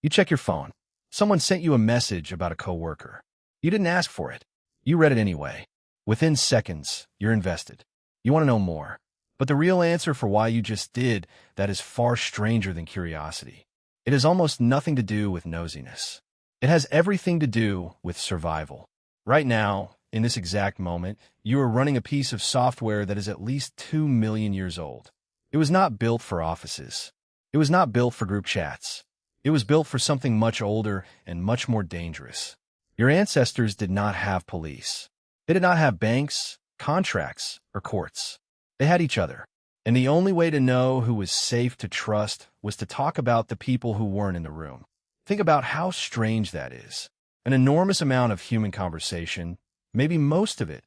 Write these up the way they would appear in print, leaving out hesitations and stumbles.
You check your phone. Someone sent you a message about a coworker. You didn't ask for it. You read it anyway. Within seconds, you're invested. You want to know more. But the real answer for why you just did that is far stranger than curiosity. It has almost nothing to do with nosiness. It has everything to do with survival. Right now, in this exact moment, you are running a piece of software that is at least 2 million years old. It was not built for offices. It was not built for group chats. It was built for something much older and much more dangerous. Your ancestors did not have police. They did not have banks, contracts, or courts. They had each other. And the only way to know who was safe to trust was to talk about the people who weren't in the room. Think about how strange that is. An enormous amount of human conversation, maybe most of it,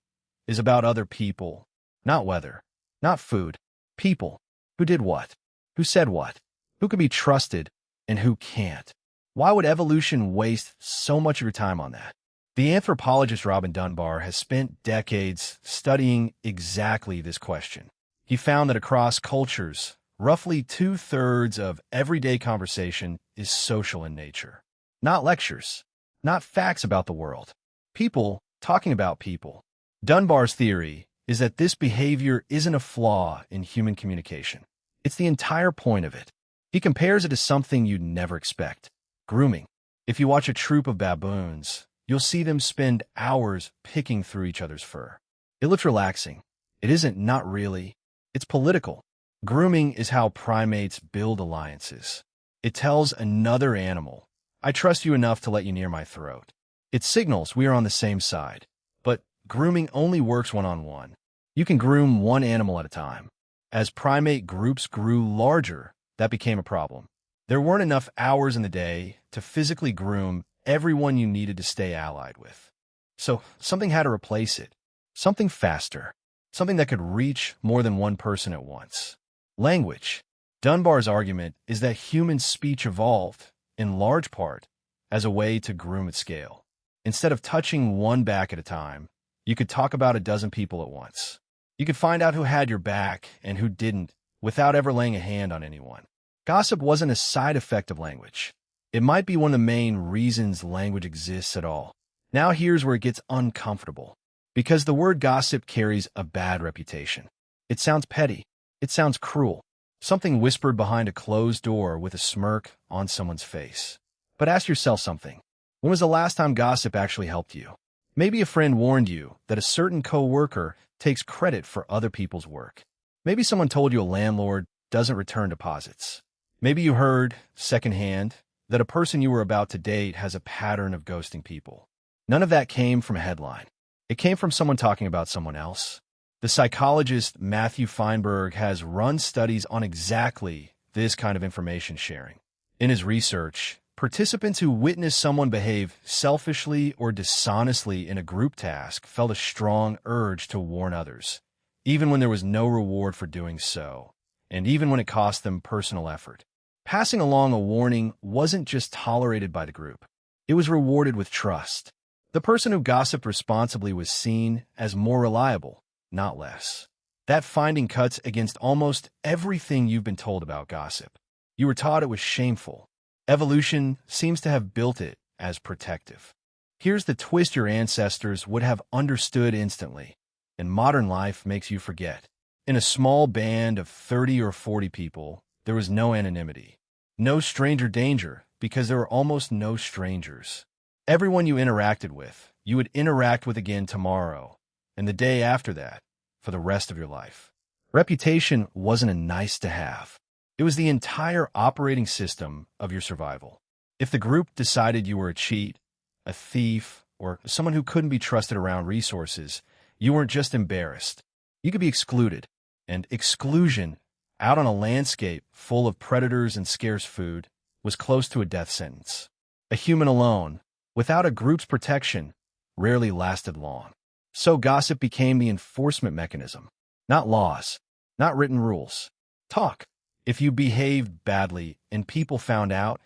is about other people, not weather, not food, people. Who did what? Who said what? Who can be trusted and who can't? Why would evolution waste so much of your time on that? The anthropologist Robin Dunbar has spent decades studying exactly this question. He found that across cultures, roughly 2/3 of everyday conversation is social in nature. Not lectures, not facts about the world. People talking about people. Dunbar's theory is that this behavior isn't a flaw in human communication. It's the entire point of it. He compares it to something you'd never expect. Grooming. If you watch a troop of baboons, you'll see them spend hours picking through each other's fur. It looks relaxing. It isn't, not really. It's political. Grooming is how primates build alliances. It tells another animal, I trust you enough to let you near my throat. It signals we are on the same side. But grooming only works one-on-one. You can groom one animal at a time. As primate groups grew larger, that became a problem. There weren't enough hours in the day to physically groom everyone you needed to stay allied with. So something had to replace it. Something faster. Something that could reach more than one person at once. Language. Dunbar's argument is that human speech evolved, in large part, as a way to groom at scale. Instead of touching one back at a time, you could talk about a dozen people at once. You could find out who had your back and who didn't without ever laying a hand on anyone. Gossip wasn't a side effect of language. It might be one of the main reasons language exists at all. Now here's where it gets uncomfortable. Because the word gossip carries a bad reputation. It sounds petty. It sounds cruel. Something whispered behind a closed door with a smirk on someone's face. But ask yourself something. When was the last time gossip actually helped you? Maybe a friend warned you that a certain coworker takes credit for other people's work. Maybe someone told you a landlord doesn't return deposits. Maybe you heard, secondhand, that a person you were about to date has a pattern of ghosting people. None of that came from a headline. It came from someone talking about someone else. The psychologist Matthew Feinberg has run studies on exactly this kind of information sharing. In his research, participants who witnessed someone behave selfishly or dishonestly in a group task felt a strong urge to warn others, even when there was no reward for doing so, and even when it cost them personal effort. Passing along a warning wasn't just tolerated by the group. It was rewarded with trust. The person who gossiped responsibly was seen as more reliable, not less. That finding cuts against almost everything you've been told about gossip. You were taught it was shameful. Evolution seems to have built it as protective. Here's the twist your ancestors would have understood instantly, and modern life makes you forget. In a small band of 30 or 40 people, there was no anonymity, no stranger danger, because there were almost no strangers. Everyone you interacted with, you would interact with again tomorrow, and the day after that, for the rest of your life. Reputation wasn't a nice to have. It was the entire operating system of your survival. If the group decided you were a cheat, a thief, or someone who couldn't be trusted around resources, you weren't just embarrassed. You could be excluded. And exclusion, out on a landscape full of predators and scarce food, was close to a death sentence. A human alone, without a group's protection, rarely lasted long. So gossip became the enforcement mechanism. Not laws, not written rules. Talk. If you behaved badly and people found out,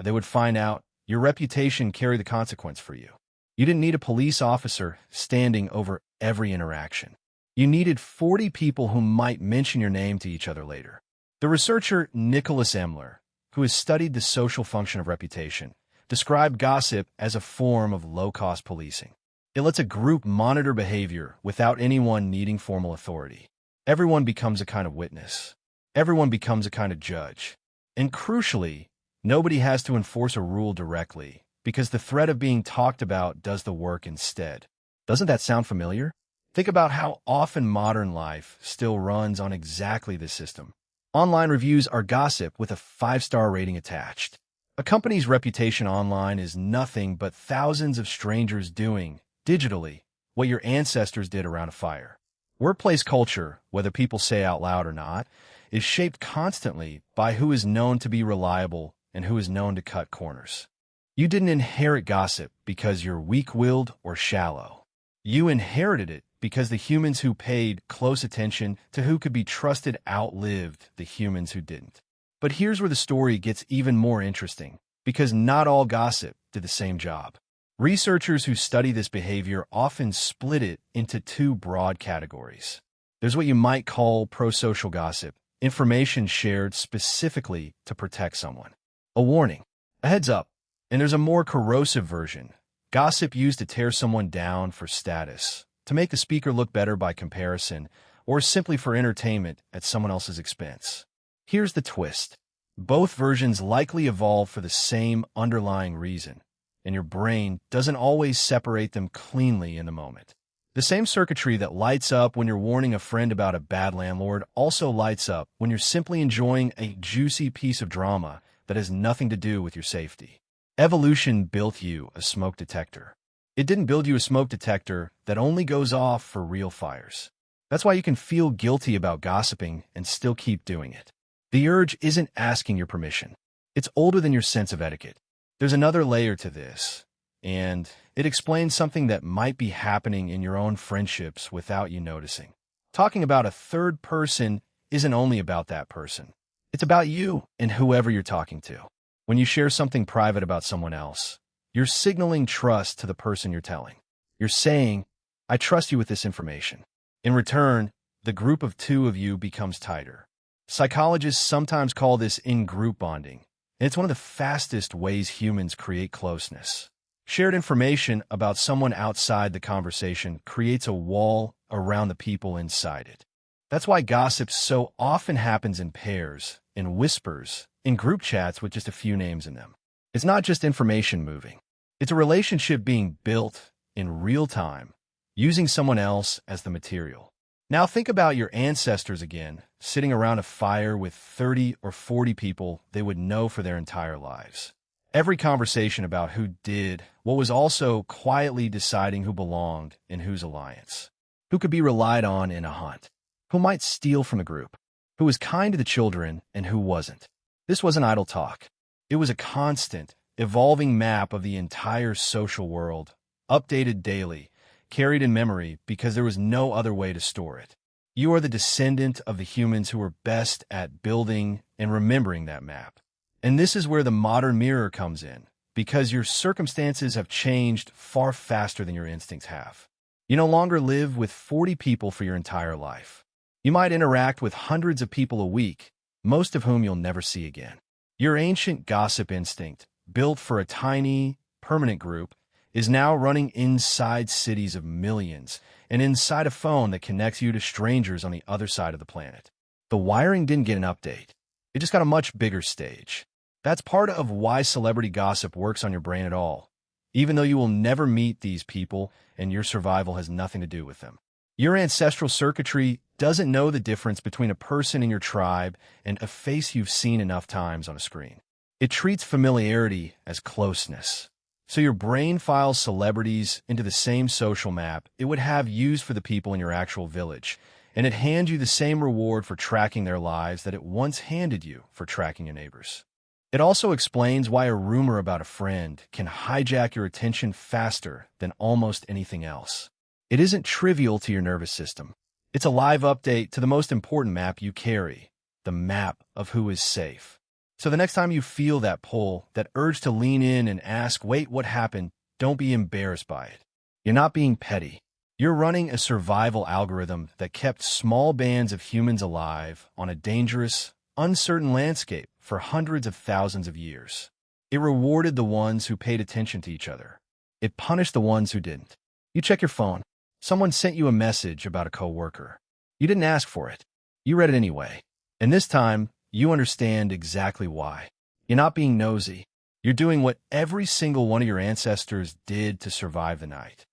they would find out your reputation carried the consequence for you. You didn't need a police officer standing over every interaction. You needed 40 people who might mention your name to each other later. The researcher Nicholas Emler who has studied the social function of reputation, described gossip as a form of low-cost policing. It lets a group monitor behavior without anyone needing formal authority. Everyone becomes a kind of witness. Everyone becomes a kind of judge. And crucially, nobody has to enforce a rule directly, because the threat of being talked about does the work instead. Doesn't that sound familiar? Think about how often modern life still runs on exactly this system. Online reviews are gossip with a 5-star rating attached. A company's reputation online is nothing but thousands of strangers doing, digitally, what your ancestors did around a fire. Workplace culture, whether people say out loud or not, is shaped constantly by who is known to be reliable and who is known to cut corners. You didn't inherit gossip because you're weak-willed or shallow. You inherited it because the humans who paid close attention to who could be trusted outlived the humans who didn't. But here's where the story gets even more interesting, because not all gossip did the same job. Researchers who study this behavior often split it into 2 broad categories. There's what you might call pro-social gossip, information shared specifically to protect someone. A warning, a heads up. And there's a more corrosive version, gossip used to tear someone down for status, to make the speaker look better by comparison, or simply for entertainment at someone else's expense. Here's the twist. Both versions likely evolve for the same underlying reason, and your brain doesn't always separate them cleanly in the moment. The same circuitry that lights up when you're warning a friend about a bad landlord also lights up when you're simply enjoying a juicy piece of drama that has nothing to do with your safety. Evolution built you a smoke detector. It didn't build you a smoke detector that only goes off for real fires. That's why you can feel guilty about gossiping and still keep doing it. The urge isn't asking your permission. It's older than your sense of etiquette. There's another layer to this, and it explains something that might be happening in your own friendships without you noticing. Talking about a third person isn't only about that person. It's about you and whoever you're talking to. When you share something private about someone else, you're signaling trust to the person you're telling. You're saying, I trust you with this information. In return, the group of 2 of you becomes tighter. Psychologists sometimes call this in-group bonding, and it's one of the fastest ways humans create closeness. Shared information about someone outside the conversation creates a wall around the people inside it. That's why gossip so often happens in pairs, in whispers, in group chats with just a few names in them. It's not just information moving. It's a relationship being built in real time, using someone else as the material. Now think about your ancestors again, sitting around a fire with 30 or 40 people they would know for their entire lives. Every conversation about who did what was also quietly deciding who belonged in whose alliance, who could be relied on in a hunt, who might steal from the group, who was kind to the children and who wasn't. This wasn't idle talk. It was a constant, evolving map of the entire social world, updated daily, carried in memory because there was no other way to store it. You are the descendant of the humans who were best at building and remembering that map. And this is where the modern mirror comes in, because your circumstances have changed far faster than your instincts have. You no longer live with 40 people for your entire life. You might interact with hundreds of people a week, most of whom you'll never see again. Your ancient gossip instinct, built for a tiny, permanent group, is now running inside cities of millions and inside a phone that connects you to strangers on the other side of the planet. The wiring didn't get an update. It just got a much bigger stage. That's part of why celebrity gossip works on your brain at all, even though you will never meet these people and your survival has nothing to do with them. Your ancestral circuitry doesn't know the difference between a person in your tribe and a face you've seen enough times on a screen. It treats familiarity as closeness. So your brain files celebrities into the same social map it would have used for the people in your actual village, and it hands you the same reward for tracking their lives that it once handed you for tracking your neighbors. It also explains why a rumor about a friend can hijack your attention faster than almost anything else. It isn't trivial to your nervous system. It's a live update to the most important map you carry, the map of who is safe. So the next time you feel that pull, that urge to lean in and ask, wait, what happened? Don't be embarrassed by it. You're not being petty. You're running a survival algorithm that kept small bands of humans alive on a dangerous, uncertain landscape for hundreds of thousands of years. It rewarded the ones who paid attention to each other. It punished the ones who didn't. You check your phone. Someone sent you a message about a coworker. You didn't ask for it. You read it anyway. And this time, you understand exactly why. You're not being nosy. You're doing what every single one of your ancestors did to survive the night.